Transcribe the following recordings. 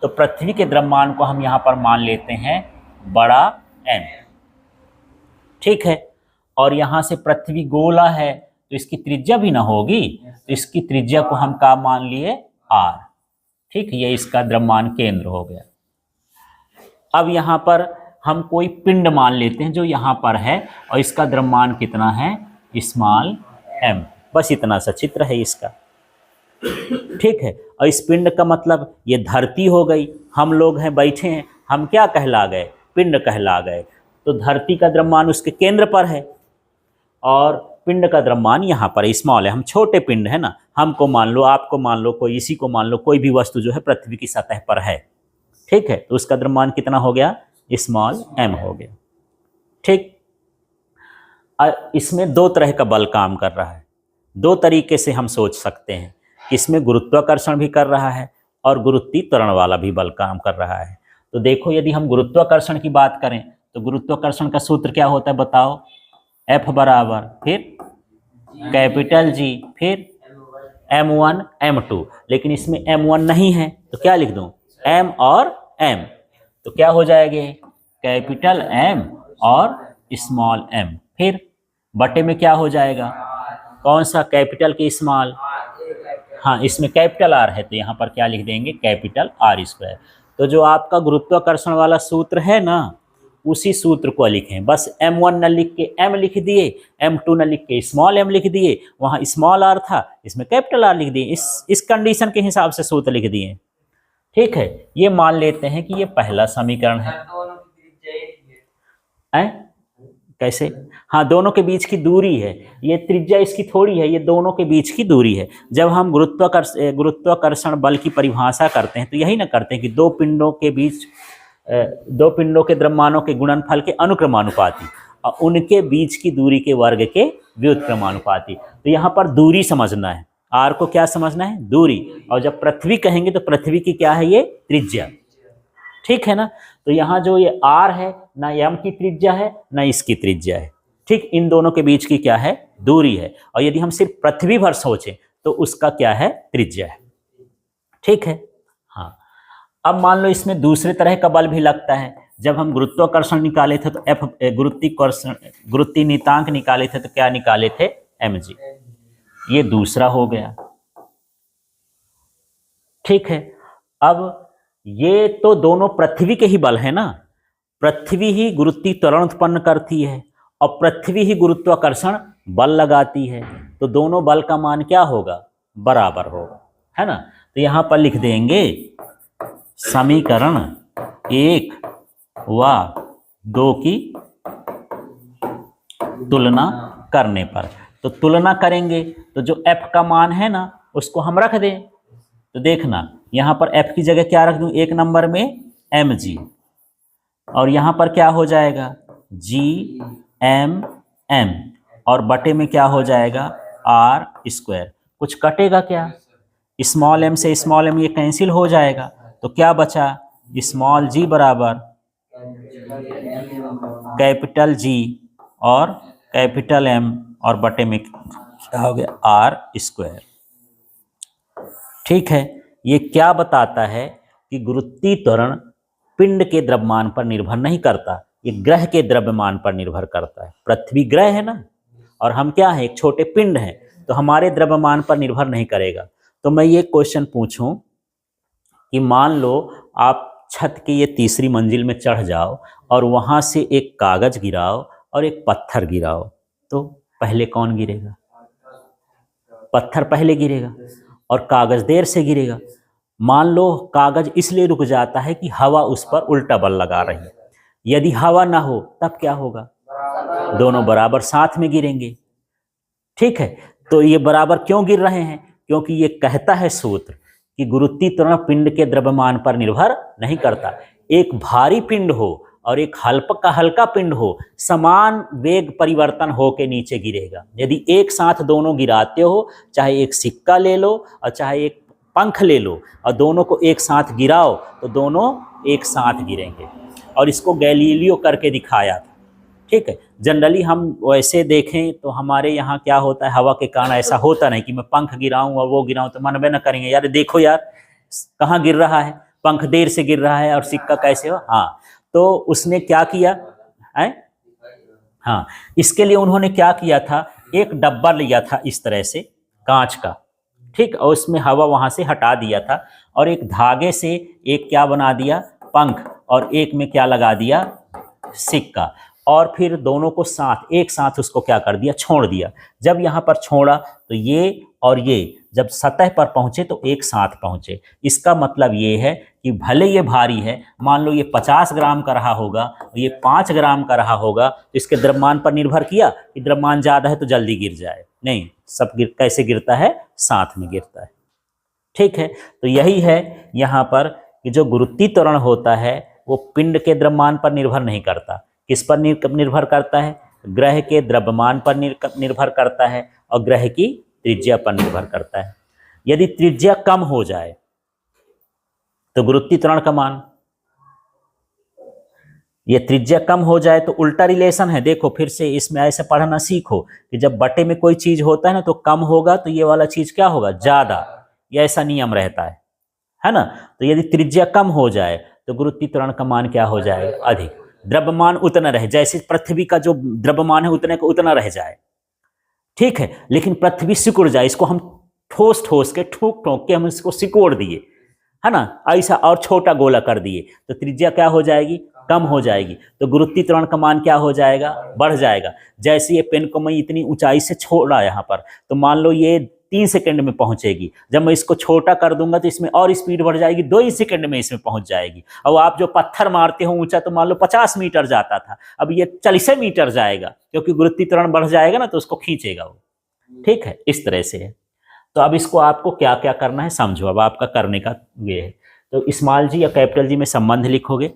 तो पृथ्वी के द्रव्यमान को हम यहाँ पर मान लेते हैं बड़ा M, ठीक है। और यहाँ से पृथ्वी गोला है तो इसकी त्रिज्या भी ना होगी, तो इसकी त्रिज्या को हम क्या मान लिए R, ठीक। ये इसका द्रव्यमान केंद्र हो गया। अब यहाँ पर हम कोई पिंड मान लेते हैं जो यहाँ पर है और इसका द्रव्यमान कितना है स्मॉल m, बस इतना सा चित्र है इसका, ठीक है। और इस पिंड का मतलब ये धरती हो गई, हम लोग हैं बैठे हैं, हम क्या कहला गए, पिंड कहला गए। तो धरती का द्रव्यमान उसके केंद्र पर है और पिंड का द्रव्यमान यहाँ पर स्मॉल है। हम छोटे पिंड है ना, हमको मान लो, आपको मान लो, कोई इसी को मान लो, कोई भी वस्तु जो है पृथ्वी की सतह पर है, ठीक है। तो उसका द्रव्यमान कितना हो गया स्मॉल m हो गया, ठीक। इसमें दो तरह का बल काम कर रहा है, दो तरीके से हम सोच सकते हैं कि इसमें गुरुत्वाकर्षण भी कर रहा है और गुरुत्वीय त्वरण वाला भी बल काम कर रहा है। तो देखो, यदि हम गुरुत्वाकर्षण की बात करें तो गुरुत्वाकर्षण का सूत्र क्या होता है बताओ, F बराबर फिर कैपिटल G फिर m1 m2, लेकिन इसमें m1 नहीं है तो क्या लिख दूं m और m, तो क्या हो जाएंगे कैपिटल M और स्मॉल m, फिर बटे में क्या हो जाएगा, कौन सा कैपिटल के स्मॉल, हाँ इसमें कैपिटल R है तो यहाँ पर क्या लिख देंगे कैपिटल R²। तो जो आपका गुरुत्वाकर्षण वाला सूत्र है ना, उसी सूत्र को लिखें, बस m1 न लिख के m लिख दिए, m2 न लिख के स्मॉल m लिख दिए, वहाँ स्मॉल r था इसमें कैपिटल R लिख दिए, इस कंडीशन के हिसाब से सूत्र लिख दिए, ठीक है। ये मान लेते हैं कि ये पहला समीकरण है। कैसे, हाँ दोनों के बीच की दूरी है, ये त्रिज्या इसकी थोड़ी है, ये दोनों के बीच की दूरी है। जब हम गुरुत्वाकर्षण बल की परिभाषा करते हैं तो यही ना करते हैं कि दो पिंडों के बीच, दो पिंडों के द्रव्यमानों के गुणनफल के अनुक्रमानुपाती और उनके बीच की दूरी के वर्ग के व्युत्क्रमानुपाती। तो यहाँ पर दूरी समझना है, r को क्या समझना है दूरी, और जब पृथ्वी कहेंगे तो पृथ्वी की क्या है ये त्रिज्या, ठीक है ना। तो यहाँ जो ये r है ना m की त्रिज्या है ना इसकी त्रिज्या है, ठीक। इन दोनों के बीच की क्या है दूरी है, और यदि हम सिर्फ पृथ्वी भर सोचें तो उसका क्या है त्रिज्या है, ठीक है। हाँ, अब मान लो इसमें दूसरे तरह का बल भी लगता है। जब हम गुरुत्वाकर्षण निकाले थे तो F गुरुत्वीय नियतांक निकाले थे तो क्या निकाले थे mg, ये दूसरा हो गया, ठीक है। अब ये तो दोनों पृथ्वी के ही बल है ना, पृथ्वी ही गुरुत्वीय त्वरण उत्पन्न करती है और पृथ्वी ही गुरुत्वाकर्षण बल लगाती है, तो दोनों बल का मान क्या होगा बराबर होगा, है ना। तो यहां पर लिख देंगे समीकरण 1 व 2 की तुलना करने पर, तो तुलना करेंगे तो जो F का मान है ना उसको हम रख दें, तो देखना यहाँ पर F की जगह क्या रख दूं, एक नंबर में mg, और यहाँ पर क्या हो जाएगा gm, और बटे में क्या हो जाएगा r²। कुछ कटेगा क्या, स्मॉल m से स्मॉल m ये कैंसिल हो जाएगा, तो क्या बचा स्मॉल g बराबर कैपिटल G और कैपिटल M, और बटे में क्या हो गया r², ठीक है। ये क्या बताता है कि गुरुत्वीय त्वरण पिंड के द्रव्यमान पर निर्भर नहीं करता, ये ग्रह के द्रव्यमान पर निर्भर करता है। पृथ्वी ग्रह है ना और हम क्या है एक छोटे पिंड हैं, तो हमारे द्रव्यमान पर निर्भर नहीं करेगा। तो मैं ये क्वेश्चन पूछूं कि मान लो आप छत की ये तीसरी मंजिल में चढ़ जाओ और वहां से एक कागज गिराओ और एक पत्थर गिराओ, तो पहले कौन गिरेगा, पत्थर पहले गिरेगा और कागज देर से गिरेगा। मान लो कागज इसलिए रुक जाता है कि हवा उस पर उल्टा बल लगा रही है, यदि हवा ना हो तब क्या होगा, दोनों बराबर साथ में गिरेंगे, ठीक है। तो ये बराबर क्यों गिर रहे हैं, क्योंकि ये कहता है सूत्र कि गुरुत्वीय त्वरण पिंड के द्रव्यमान पर निर्भर नहीं करता। एक भारी पिंड हो और एक हल्का पिंड हो, समान वेग परिवर्तन हो के नीचे गिरेगा। यदि एक साथ दोनों गिराते हो, चाहे एक सिक्का ले लो और चाहे एक पंख ले लो और दोनों को एक साथ गिराओ, तो दोनों एक साथ गिरेंगे। और इसको गैलीलियो करके दिखाया था, ठीक है। जनरली हम वैसे देखें तो हमारे यहाँ क्या होता है, हवा के कारण ऐसा होता नहीं कि मैं पंख गिराऊं और वो गिराऊं, तो मनबे न करेंगे यार देखो यार कहाँ गिर रहा है, पंख देर से गिर रहा है और सिक्का कैसे हो। हाँ, तो उसने क्या किया है, हाँ, इसके लिए उन्होंने क्या किया था, एक डब्बा लिया था इस तरह से कांच का, ठीक, और उसमें हवा वहां से हटा दिया था और एक धागे से एक क्या बना दिया, पंख, और एक में क्या लगा दिया, सिक्का, और फिर दोनों को साथ एक साथ उसको क्या कर दिया, छोड़ दिया। जब यहाँ पर छोड़ा तो ये और ये जब सतह पर पहुंचे तो एक साथ पहुंचे। इसका मतलब ये है कि भले ये भारी है, मान लो ये 50 ग्राम का रहा होगा, ये 5 ग्राम का रहा होगा, तो इसके द्रव्यमान पर निर्भर किया कि द्रव्यमान ज़्यादा है तो जल्दी गिर जाए, नहीं, सब कैसे गिरता है, साथ में गिरता है। ठीक है, तो यही है यहाँ पर कि जो गुरुत्वीय त्वरण होता है वो पिंड के द्रव्यमान पर निर्भर नहीं करता। किस पर निर्भर करता है, ग्रह के द्रव्यमान पर निर्भर करता है और ग्रह की त्रिज्या पर निर्भर करता है। यदि त्रिज्या कम हो जाए तो गुरुत्वीय त्वरण का मान, ये त्रिज्या कम हो जाए तो उल्टा रिलेशन है। देखो फिर से इसमें ऐसे पढ़ना सीखो कि जब बटे में कोई चीज होता है ना तो कम होगा तो ये वाला चीज क्या होगा, ज्यादा, ये ऐसा नियम रहता है ना। तो यदि त्रिज्या कम हो जाए तो गुरुत्वीय त्वरण का मान क्या हो जाएगा, अधिक। द्रव्यमान उतना रहे, जैसे पृथ्वी का जो द्रव्यमान है उतने को उतना रह जाए, ठीक है, लेकिन पृथ्वी सिकुड़ जाए, इसको हम ठोस ठोस के ठोक ठोक के हम इसको सिकोड़ दिए, है ना, ऐसा, और छोटा गोला कर दिए तो त्रिज्या क्या हो जाएगी, कम हो जाएगी, तो गुरुत्वीय त्वरण का मान क्या हो जाएगा, बढ़ जाएगा। जैसे ये पेन को मैं इतनी ऊंचाई से छोड़ा यहाँ पर, तो मान लो ये 3 सेकंड में पहुंचेगी, जब मैं इसको छोटा कर दूंगा तो इसमें और स्पीड बढ़ जाएगी, 2 ही सेकंड में इसमें पहुंच जाएगी। और आप जो पत्थर मारते हो ऊंचा तो मान लो 50 मीटर जाता था, अब ये 40 मीटर जाएगा, क्योंकि गुरुत्वीय त्वरण बढ़ जाएगा ना तो उसको खींचेगा वो, ठीक है, इस तरह से है। तो अब इसको आपको क्या क्या करना है समझो, अब आपका करने का ये है। तो स्मॉल जी या कैपिटल जी में संबंध लिखोगे,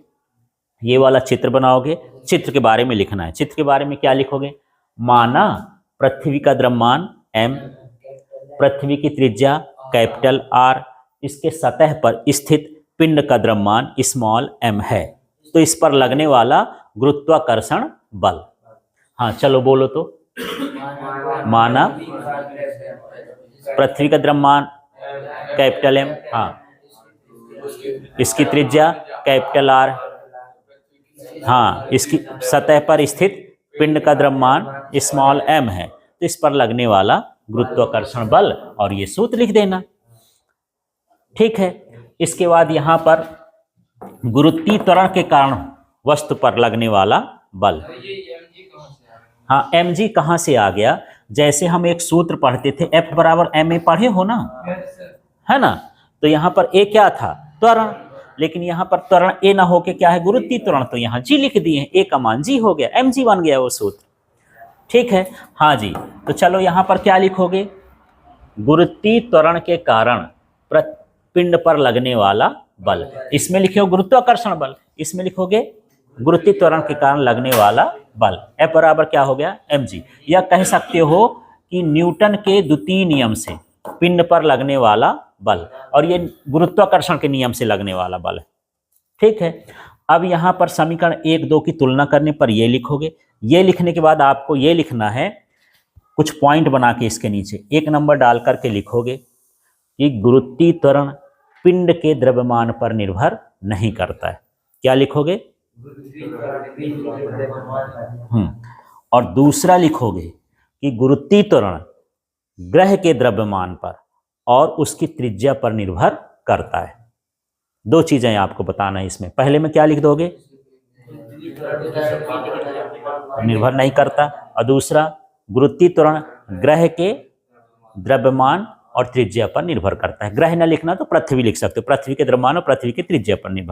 ये वाला चित्र बनाओगे, चित्र के बारे में लिखना है। चित्र के बारे में क्या लिखोगे, माना पृथ्वी का द्रव्यमान m, पृथ्वी की त्रिज्या कैपिटल R, इसके सतह पर स्थित पिंड का द्रव्यमान स्मॉल m है, तो इस पर लगने वाला गुरुत्वाकर्षण बल। हाँ चलो बोलो तो, माना पृथ्वी का द्रव्यमान कैपिटल M, हाँ, इसकी त्रिज्या कैपिटल R, हाँ, इसकी सतह पर स्थित पिंड का द्रव्यमान स्मॉल m है, तो इस पर लगने वाला गुरुत्वाकर्षण बल, और ये सूत्र लिख देना, ठीक है। इसके बाद यहां पर गुरुत्वीय त्वरण के कारण वस्तु पर लगने वाला बल, हाँ, mg कहां से आ गया, जैसे हम एक सूत्र पढ़ते थे F बराबर ma, पढ़े हो ना, है ना, तो यहां पर a क्या था, त्वरण, लेकिन यहाँ पर त्वरण ए ना होके क्या है, गुरुत्वीय त्वरण, तो यहाँ जी लिख दिए, ए का मान जी हो गया, mg बन गया वो सूत्र, ठीक है। हाँ जी, तो चलो यहाँ पर क्या लिखोगे, गुरुत्वीय त्वरण के कारण पिंड पर लगने वाला बल, इसमें लिखो गुरुत्वाकर्षण बल, इसमें लिखोगे गुरुत्वीय त्वरण के कारण लगने वाला बल, F बराबर क्या हो गया, mg। या कह सकते हो कि न्यूटन के द्वितीय नियम से पिंड पर लगने वाला बल, और ये गुरुत्वाकर्षण के नियम से लगने वाला बल है, ठीक है। अब यहाँ पर समीकरण 1, 2 की तुलना करने पर ये लिखोगे। ये लिखने के बाद आपको ये लिखना है, कुछ पॉइंट बना के इसके नीचे 1 नंबर डाल करके लिखोगे कि गुरुत्वीय त्वरण पिंड के द्रव्यमान पर निर्भर नहीं करता है। क्या लिखोगे, और दूसरा लिखोगे कि गुरुत्वीय त्वरण ग्रह के द्रव्यमान पर और उसकी त्रिज्या पर निर्भर करता है। 2 चीजें आपको बताना है इसमें। पहले में क्या लिख दोगे, निर्भर नहीं करता, और दूसरा गुरुत्वीय त्वरण ग्रह के द्रव्यमान और त्रिज्या पर निर्भर करता है। ग्रह न लिखना तो पृथ्वी लिख सकते हो, पृथ्वी के द्रव्यमान और पृथ्वी की त्रिज्या पर निर्भर